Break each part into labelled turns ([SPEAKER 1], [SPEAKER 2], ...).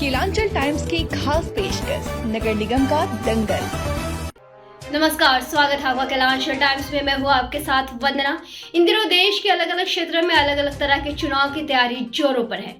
[SPEAKER 1] Kelanchal times की खास पेशकश नगर निगम का दंगल।
[SPEAKER 2] नमस्कार, स्वागत है आपका केलांचल टाइम्स में। मैं हूँ आपके साथ वंदना। इन दिनों देश के अलग अलग क्षेत्रों में अलग अलग तरह के चुनाव की तैयारी जोरों पर है।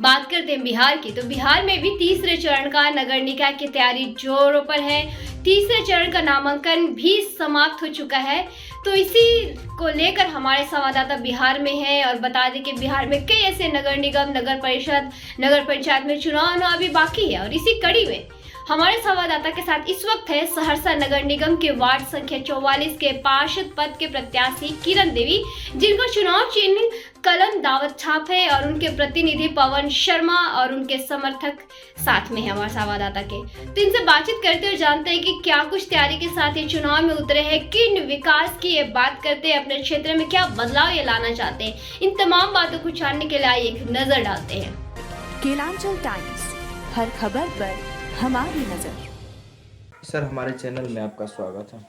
[SPEAKER 2] बात करते हैं बिहार की, तो बिहार में भी तीसरे चरण का नगर निकाय की तैयारी जोरों पर है। तीसरे चरण का नामांकन भी समाप्त हो चुका है। तो इसी को लेकर हमारे संवाददाता बिहार में है और बता दें कि बिहार में कई ऐसे नगर निगम, नगर परिषद, नगर पंचायत में चुनाव अभी बाकी है। और इसी कड़ी में हमारे संवाददाता के साथ इस वक्त है सहरसा नगर निगम के वार्ड संख्या 44 के पार्षद पद के प्रत्याशी किरण देवी, जिनको चुनाव चिन्ह कलम दावत छाप है, और उनके प्रतिनिधि पवन शर्मा और उनके समर्थक साथ में है हमारे संवाददाता के। तो इनसे बातचीत करते हुए जानते हैं कि क्या कुछ तैयारी के साथ ये चुनाव में उतरे हैं, किन विकास की ये बात करते हैं, अपने क्षेत्र में क्या बदलाव ये लाना चाहते हैं। इन तमाम बातों को जानने के लिए आइए एक नजर डालते हैं।
[SPEAKER 1] केलांचल टाइम्स, हर खबर पर हमारी नजर।
[SPEAKER 3] सर, हमारे चैनल में आपका स्वागत है।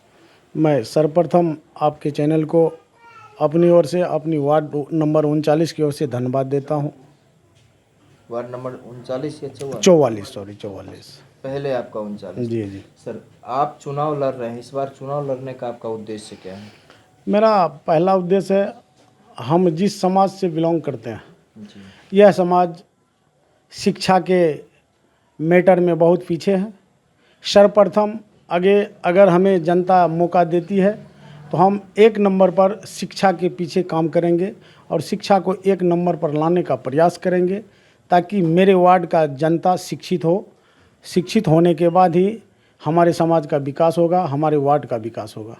[SPEAKER 4] मैं सर्वप्रथम आपके चैनल को अपनी ओर से, अपनी वार्ड नंबर 39 की ओर से धन्यवाद देता हूं।
[SPEAKER 3] वार्ड नंबर 39 या
[SPEAKER 4] 44।
[SPEAKER 3] पहले आपका 39।
[SPEAKER 4] जी जी।
[SPEAKER 3] सर, आप चुनाव लड़ रहे हैं, इस बार चुनाव लड़ने का आपका उद्देश्य क्या है?
[SPEAKER 4] मेरा पहला उद्देश्य है, हम जिस समाज से बिलोंग करते हैं
[SPEAKER 3] जी।
[SPEAKER 4] यह समाज शिक्षा के मैटर में बहुत पीछे है। सर्वप्रथम अगर हमें जनता मौका देती है तो हम एक नंबर पर शिक्षा के पीछे काम करेंगे और शिक्षा को एक नंबर पर लाने का प्रयास करेंगे, ताकि मेरे वार्ड का जनता शिक्षित हो। शिक्षित होने के बाद ही हमारे समाज का विकास होगा, हमारे वार्ड का विकास होगा।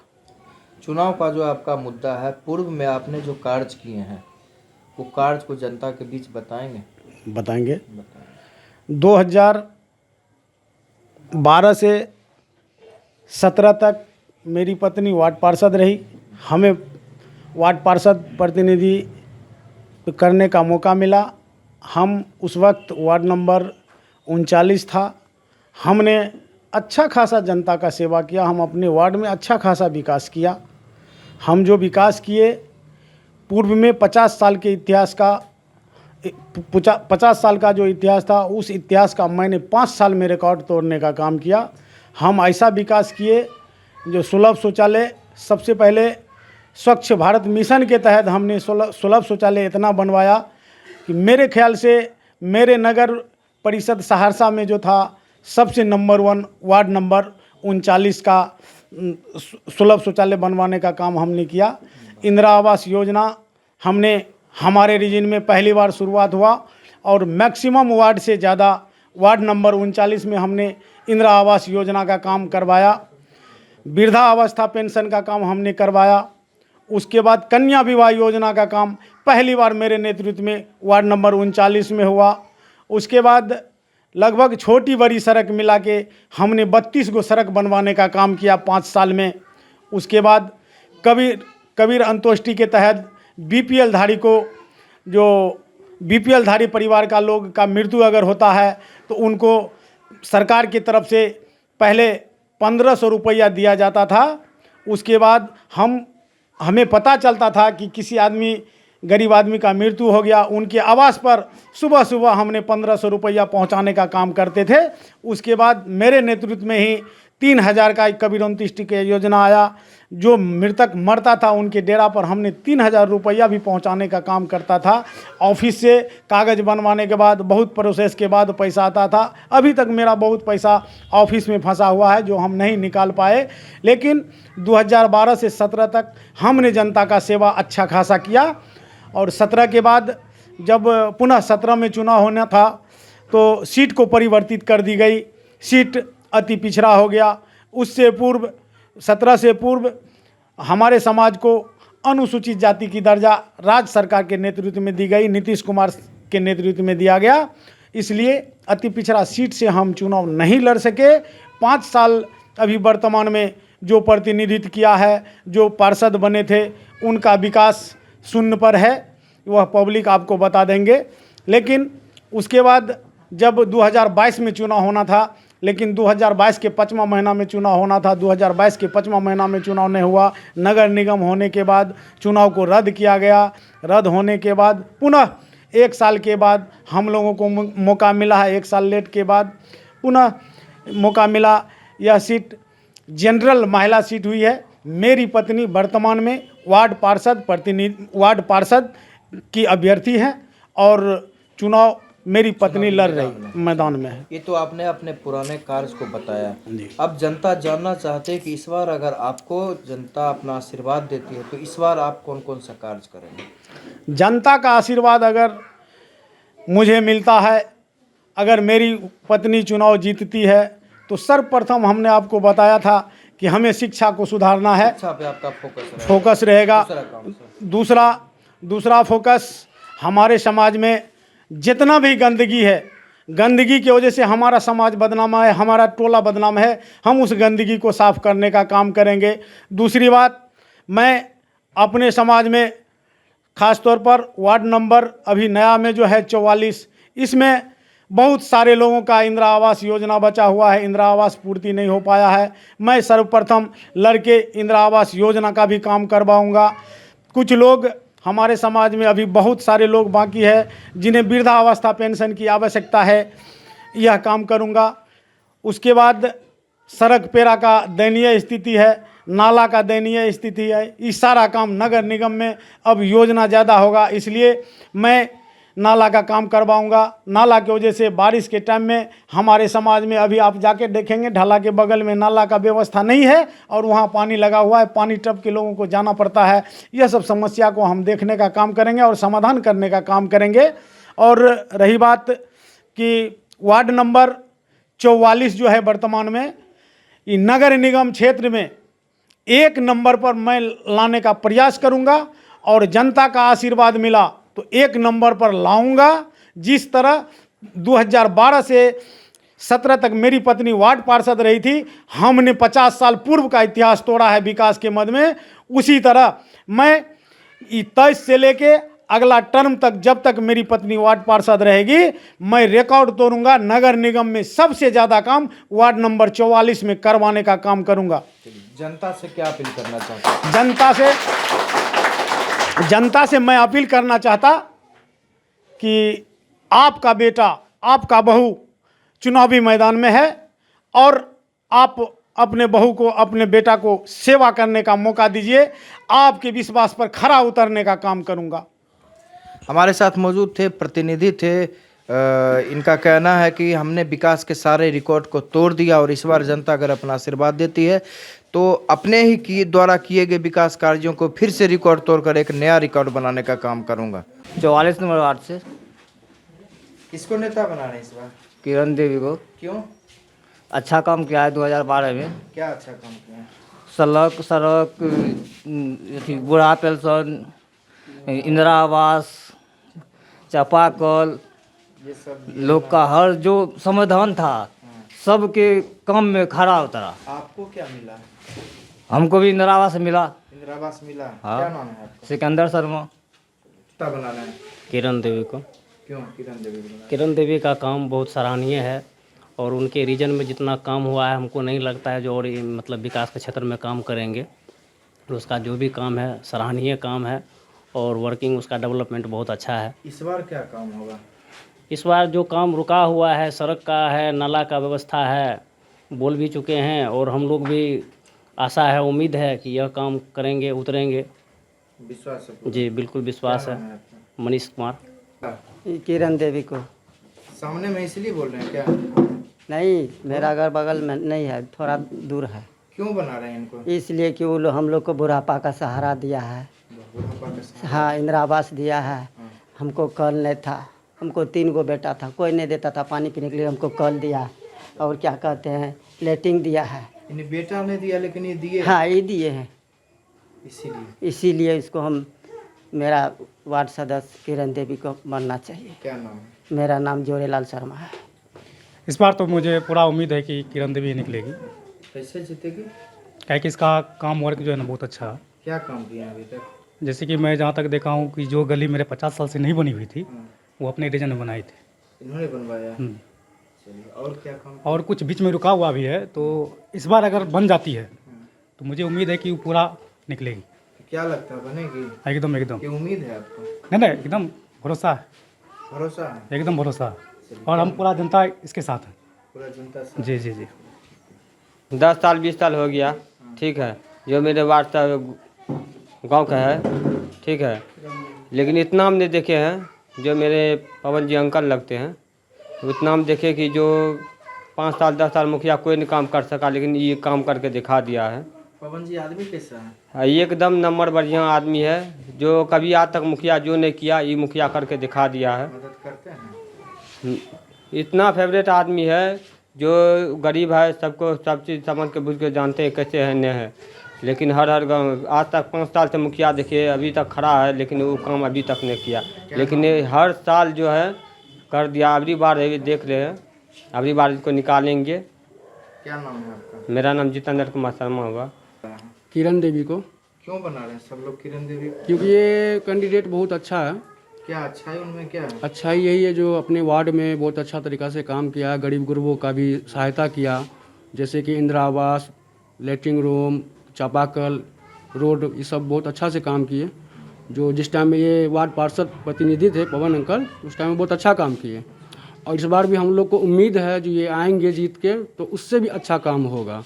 [SPEAKER 3] चुनाव का जो आपका मुद्दा है, पूर्व में आपने जो कार्य किए हैं वो कार्य को जनता के बीच बताएंगे?
[SPEAKER 4] बताएंगे। 2012 से 17 तक मेरी पत्नी वार्ड पार्षद रही। हमें वार्ड पार्षद प्रतिनिधि करने का मौका मिला। हम उस वक्त वार्ड नंबर 39 था। हमने अच्छा खासा जनता का सेवा किया। हम अपने वार्ड में अच्छा खासा विकास किया। हम जो विकास किए, पूर्व में 50 साल के इतिहास का 50 साल का जो इतिहास था, उस इतिहास का मैंने 5 साल में रिकॉर्ड तोड़ने का काम किया। हम ऐसा विकास किए जो सुलभ शौचालय, सबसे पहले स्वच्छ भारत मिशन के तहत हमने सुलभ शौचालय इतना बनवाया कि मेरे ख्याल से मेरे नगर परिषद सहरसा में जो था, सबसे नंबर 1 वार्ड नंबर 39 का सुलभ शौचालय बनवाने का काम हमने किया। इंदिरा आवास योजना हमने हमारे रीजन में पहली बार शुरुआत हुआ और मैक्सिमम वार्ड से ज़्यादा वार्ड नंबर 39 में हमने इंदिरा आवास योजना का काम करवाया। वृद्धा अवस्था पेंशन का काम हमने करवाया। उसके बाद कन्या विवाह योजना का काम पहली बार मेरे नेतृत्व में वार्ड नंबर 39 में हुआ। उसके बाद लगभग छोटी बड़ी सड़क मिला के हमने 32 गो सड़क बनवाने का काम किया 5 साल में। उसके बाद कबीर अंतोष्टि के तहत बीपीएल धारी को, जो बीपीएल धारी परिवार का लोग का मृत्यु अगर होता है तो उनको सरकार की तरफ से पहले 1500 रुपया दिया जाता था। उसके बाद हमें पता चलता था कि किसी गरीब आदमी का मृत्यु हो गया, उनके आवास पर सुबह सुबह हमने 1500 रुपया पहुँचाने का काम करते थे। उसके बाद मेरे नेतृत्व में ही 3000 का कबीर अंत्येष्टि की योजना आया। जो मृतक मरता था उनके डेरा पर हमने 3000 रुपया भी पहुंचाने का काम करता था। ऑफिस से कागज़ बनवाने के बाद, बहुत प्रोसेस के बाद पैसा आता था। अभी तक मेरा बहुत पैसा ऑफिस में फंसा हुआ है जो हम नहीं निकाल पाए। लेकिन 2012 से 17 तक हमने जनता का सेवा अच्छा खासा किया। और 17 के बाद जब पुनः 17 में चुनाव होना था तो सीट को परिवर्तित कर दी गई। सीट अति पिछड़ा हो गया। उससे पूर्व 17 से पूर्व हमारे समाज को अनुसूचित जाति की दर्जा राज्य सरकार के नेतृत्व में दी गई, नीतीश कुमार के नेतृत्व में दिया गया। इसलिए अति पिछड़ा सीट से हम चुनाव नहीं लड़ सके। 5 साल अभी वर्तमान में जो प्रतिनिधित्व किया है, जो पार्षद बने थे, उनका विकास शून्य पर है, वह पब्लिक आपको बता देंगे। लेकिन उसके बाद जब 2022 में चुनाव होना था, लेकिन 2022 के 5वां महीना में चुनाव होना था, 2022 के 5वां महीना में चुनाव नहीं हुआ। नगर निगम होने के बाद चुनाव को रद्द किया गया। रद्द होने के बाद पुनः 1 साल के बाद हम लोगों को मौका मिला है, 1 साल लेट के बाद पुनः मौका मिला। यह सीट जनरल महिला सीट हुई है। मेरी पत्नी वर्तमान में वार्ड पार्षद की अभ्यर्थी हैं और चुनाव मेरी पत्नी लड़ रही मैदान में है।
[SPEAKER 3] ये तो आपने अपने पुराने कार्य को बताया।
[SPEAKER 4] जी।
[SPEAKER 3] अब जनता जानना चाहते हैं कि इस बार अगर आपको जनता अपना आशीर्वाद देती है तो इस बार आप कौन कौन सा कार्य करेंगे?
[SPEAKER 4] जनता का आशीर्वाद अगर मुझे मिलता है, अगर मेरी पत्नी चुनाव जीतती है तो सर्वप्रथम हमने आपको बताया था कि हमें शिक्षा को सुधारना है।
[SPEAKER 3] शिक्षा पे आपका फोकस
[SPEAKER 4] रहेगा।
[SPEAKER 3] दूसरा काम सर?
[SPEAKER 4] दूसरा फोकस हमारे समाज में जितना भी गंदगी है, गंदगी की वजह से हमारा समाज बदनाम है, हमारा टोला बदनाम है, हम उस गंदगी को साफ करने का काम करेंगे। दूसरी बात, मैं अपने समाज में ख़ास तौर पर वार्ड नंबर अभी नया में जो है 44, इसमें बहुत सारे लोगों का इंदिरा आवास योजना बचा हुआ है, इंदिरा आवास पूर्ति नहीं हो पाया है। मैं सर्वप्रथम लड़के इंदिरा आवास योजना का भी काम करवाऊंगा। कुछ लोग हमारे समाज में अभी बहुत सारे लोग बाकी है जिन्हें वृद्धावस्था पेंशन की आवश्यकता है, यह काम करूंगा। उसके बाद सड़क पेरा का दयनीय स्थिति है, नाला का दयनीय स्थिति है, इस सारा काम नगर निगम में अब योजना ज़्यादा होगा, इसलिए मैं नाला का काम करवाऊंगा। नाला की वजह से बारिश के टाइम में हमारे समाज में अभी आप जाके देखेंगे ढाला के बगल में नाला का व्यवस्था नहीं है और वहाँ पानी लगा हुआ है, पानी टप के लोगों को जाना पड़ता है। यह सब समस्या को हम देखने का काम करेंगे और समाधान करने का काम करेंगे। और रही बात कि वार्ड नंबर 44 जो है वर्तमान में, ये नगर निगम क्षेत्र में 1 नंबर पर मैं लाने का प्रयास करूँगा और जनता का आशीर्वाद मिला तो 1 नंबर पर लाऊंगा। जिस तरह 2012 से 17 तक मेरी पत्नी वार्ड पार्षद रही थी, हमने 50 साल पूर्व का इतिहास तोड़ा है विकास के मद में, उसी तरह मैं 23 से लेके अगला टर्म तक, जब तक मेरी पत्नी वार्ड पार्षद रहेगी, मैं रिकॉर्ड तोड़ूंगा। नगर निगम में सबसे ज़्यादा काम वार्ड नंबर 44 में करवाने का काम करूंगा।
[SPEAKER 3] जनता से क्या अपील करना चाहते हैं?
[SPEAKER 4] जनता से मैं अपील करना चाहता कि आपका बेटा, आपका बहू चुनावी मैदान में है और आप अपने बहू को, अपने बेटा को सेवा करने का मौका दीजिए। आपके विश्वास पर खरा उतरने का काम करूंगा।
[SPEAKER 3] हमारे साथ मौजूद थे, प्रतिनिधि थे। इनका कहना है कि हमने विकास के सारे रिकॉर्ड को तोड़ दिया और इस बार जनता अगर अपना आशीर्वाद देती है तो अपने ही द्वारा किए गए विकास कार्यों को फिर से रिकॉर्ड तोड़कर एक नया रिकॉर्ड बनाने का काम करूंगा।
[SPEAKER 5] 44 नंबर वार्ड से
[SPEAKER 3] किसको नेता बना रहे हैं इस बार?
[SPEAKER 5] किरण देवी को।
[SPEAKER 3] क्यों?
[SPEAKER 5] अच्छा काम किया है 2012 में।
[SPEAKER 3] क्या अच्छा काम किया?
[SPEAKER 5] सड़क बुढ़ा पेंशन, इंदिरा आवास, चापाकल,
[SPEAKER 3] ये सब
[SPEAKER 5] लोग का हर जो समाधान था सबके काम में खरा उतरा।
[SPEAKER 3] आपको क्या मिला?
[SPEAKER 5] हमको भी इंदिरा आवास मिला।
[SPEAKER 3] इंदिरा आवास मिला?
[SPEAKER 5] हाँ।
[SPEAKER 3] क्या नाम है आपका?
[SPEAKER 5] सिकंदर शर्मा।
[SPEAKER 3] कितना बनाना है?
[SPEAKER 6] किरण देवी को।
[SPEAKER 3] क्यों किरण देवी को बनाना?
[SPEAKER 6] किरण देवी का काम बहुत सराहनीय है और उनके रीजन में जितना काम हुआ है हमको नहीं लगता है जो और मतलब विकास के क्षेत्र में काम करेंगे। तो उसका जो भी काम है सराहनीय काम है और वर्किंग उसका डेवलपमेंट बहुत अच्छा है।
[SPEAKER 3] इस बार क्या काम होगा?
[SPEAKER 6] इस बार जो काम रुका हुआ है सड़क का है, नाला का व्यवस्था है, बोल भी चुके हैं और हम लोग भी आशा है, उम्मीद है कि यह काम करेंगे, उतरेंगे।
[SPEAKER 3] विश्वास है?
[SPEAKER 6] जी बिल्कुल विश्वास
[SPEAKER 3] क्या
[SPEAKER 6] है।
[SPEAKER 3] नाम है आपका?
[SPEAKER 6] मनीष कुमार।
[SPEAKER 5] किरण देवी को।
[SPEAKER 3] सामने में इसलिए बोल रहे हैं क्या?
[SPEAKER 5] नहीं, मेरा घर बगल में नहीं है, थोड़ा दूर है।
[SPEAKER 3] क्यों बना रहे हैं इनको?
[SPEAKER 5] इसलिए कि वो लोग हम लोग को बुढ़ापा का सहारा दिया है।
[SPEAKER 3] बुढ़ापा का सहारा?
[SPEAKER 5] हाँ, इंदिरा आवास दिया है। हमको कल नहीं था, हमको 3 गो बेटा था, कोई नहीं देता था पानी पीने के लिए, हमको कल दिया और क्या कहते हैं लेटिंग दिया है।
[SPEAKER 3] इन्हें बेटा ने दिया लेकिन ये दिए?
[SPEAKER 5] हाँ, ये दिए हैं।
[SPEAKER 3] इसीलिए
[SPEAKER 5] इसको हम, मेरा वार्ड सदस्य किरण देवी को बनना चाहिए।
[SPEAKER 3] क्या नाम है?
[SPEAKER 5] मेरा नाम जोरेलाल शर्मा है।
[SPEAKER 7] इस बार तो मुझे पूरा उम्मीद है कि किरण देवी निकलेगी।
[SPEAKER 3] कैसे जीतेगी?
[SPEAKER 7] क्या कि इसका काम वर्क जो है ना बहुत अच्छा है।
[SPEAKER 3] क्या काम किया है अभी तक?
[SPEAKER 7] जैसे कि मैं जहाँ तक देखा हूँ कि जो गली मेरे 50 साल से नहीं बनी हुई थी वो अपने रीजन में बनाई थी।
[SPEAKER 3] इन्होंने बनवाया? चलिए, और क्या काम?
[SPEAKER 7] और कुछ बीच में रुका हुआ भी है, तो इस बार अगर बन जाती है तो मुझे उम्मीद है कि वो पूरा निकलेगी।
[SPEAKER 3] क्या लगता है बनेगी?
[SPEAKER 7] एकदम एकदम।
[SPEAKER 3] ये उम्मीद है आपको?
[SPEAKER 7] नहीं नहीं, एकदम भरोसा है।
[SPEAKER 3] भरोसा है,
[SPEAKER 7] एकदम भरोसा। और हम पूरा जनता इसके साथ है।
[SPEAKER 3] पूरा जनता से।
[SPEAKER 7] जी जी जी।
[SPEAKER 8] 10 साल 20 साल हो गया, ठीक है। जो मेरे वार्ड का गांव का है, ठीक है। लेकिन इतना हमने देखे हैं, जो मेरे पवन जी अंकल लगते हैं, उतना हम देखे कि जो 5 साल 10 साल मुखिया कोई नहीं काम कर सका, लेकिन ये काम करके दिखा दिया है।
[SPEAKER 3] पवन जी आदमी कैसा है?
[SPEAKER 8] एकदम नंबर बढ़िया आदमी है, जो कभी आज तक मुखिया जो नहीं किया, ये मुखिया करके दिखा दिया है।
[SPEAKER 3] मदद करते हैं।
[SPEAKER 8] इतना फेवरेट आदमी है, जो गरीब है सबको सब चीज़ समझ के बुझ के जानते हैं कैसे है नहीं है। लेकिन हर गाँव आज तक 5 साल से मुखिया देखिए अभी तक खड़ा है, लेकिन वो काम अभी तक नहीं किया। लेकिन ये हर साल जो है कर दिया। अगली बार है देख रहे हैं, अगली बार इसको निकालेंगे।
[SPEAKER 3] क्या नाम है आपका?
[SPEAKER 8] मेरा नाम जितेंद्र कुमार शर्मा होगा।
[SPEAKER 9] किरण देवी को,
[SPEAKER 3] क्यों बना रहे हैं सब लोग किरण देवी को?
[SPEAKER 9] क्योंकि ये कैंडिडेट बहुत अच्छा है।
[SPEAKER 3] क्या अच्छाई उनमें क्या है?
[SPEAKER 9] अच्छाई यही है जो अपने वार्ड में बहुत अच्छा तरीक़ा से काम किया, गरीब गुरबों का भी सहायता किया, जैसे कि इंदिरा आवास, लेटरिंग रूम, चापाकल, रोड, ये सब बहुत अच्छा से काम किए। जो जिस टाइम में ये वार्ड पार्षद प्रतिनिधि थे पवन अंकल, उस टाइम में बहुत अच्छा काम किए। और इस बार भी हम लोग को उम्मीद है जो ये आएंगे जीत के तो उससे भी अच्छा काम होगा,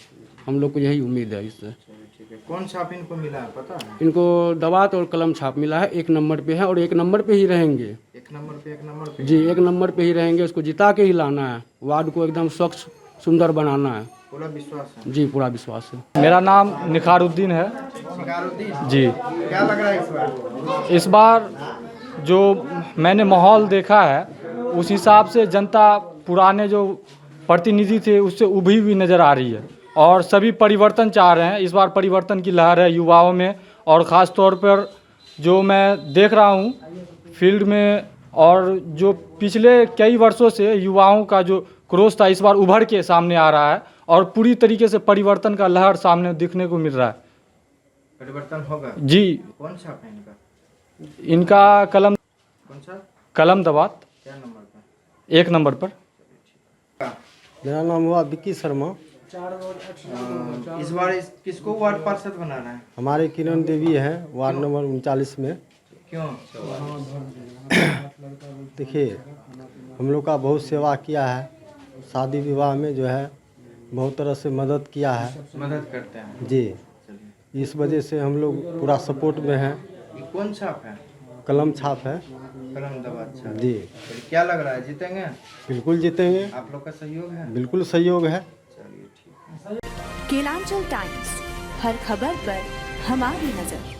[SPEAKER 9] हम लोग को यही उम्मीद है इससे।
[SPEAKER 3] ठीक है। कौन छाप इनको मिला है पता है?
[SPEAKER 9] इनको दवात और कलम छाप मिला है, 1 नंबर पे है और 1 नंबर पे ही रहेंगे।
[SPEAKER 3] 1 नंबर पे 1 नंबर पे
[SPEAKER 9] जी 1 नंबर पे ही रहेंगे। उसको जिता के ही लाना है, वार्ड को एकदम स्वच्छ सुंदर बनाना है।
[SPEAKER 3] पूरा विश्वास है।
[SPEAKER 9] जी पूरा विश्वास है।
[SPEAKER 7] मेरा नाम निखारुद्दीन है
[SPEAKER 3] शिकारुद्दीन
[SPEAKER 7] जी।
[SPEAKER 3] क्या लग रहा है इस बार?
[SPEAKER 7] इस बार जो मैंने माहौल देखा है उस हिसाब से जनता पुराने जो प्रतिनिधि थे उससे उभी हुई नज़र आ रही है और सभी परिवर्तन चाह रहे हैं। इस बार परिवर्तन की लहर है युवाओं में, और ख़ास तौर पर जो मैं देख रहा हूँ फील्ड में, और जो पिछले कई वर्षों से युवाओं का जो क्रोध था इस बार उभर के सामने आ रहा है और पूरी तरीके से परिवर्तन का लहर सामने दिखने को मिल रहा है।
[SPEAKER 3] परिवर्तन होगा
[SPEAKER 7] जी।
[SPEAKER 3] कौन छाप है इनका?
[SPEAKER 7] इनका कलम
[SPEAKER 3] कौन सा?
[SPEAKER 7] कलम दबात
[SPEAKER 3] क्या नंबर पे?
[SPEAKER 7] 1 नंबर पर।
[SPEAKER 4] मेरा नाम हुआ विक्की शर्मा।
[SPEAKER 3] इस बार किसको वार्ड पार्षद बना रहे हैं?
[SPEAKER 4] हमारे किरण देवी हैं वार्ड नंबर 39 में।
[SPEAKER 3] क्यों?
[SPEAKER 4] देखिए हम लोग का बहुत सेवा किया है, शादी विवाह में जो है बहुत तरह से मदद किया है।
[SPEAKER 3] मदद करते हैं
[SPEAKER 4] जी, इस वजह से हम लोग पूरा सपोर्ट में हैं।
[SPEAKER 3] ये कौन छाप है?
[SPEAKER 4] कलम छाप है
[SPEAKER 3] कलम दवा छाप।
[SPEAKER 4] जी।
[SPEAKER 3] तो क्या लग रहा है जीतेंगे?
[SPEAKER 4] बिल्कुल जीतेंगे,
[SPEAKER 3] आप लोग का सहयोग है?
[SPEAKER 4] बिल्कुल सहयोग है।
[SPEAKER 3] चलिए ठीक है।
[SPEAKER 1] केलांचल टाइम्स, हर खबर पर हमारी नजर।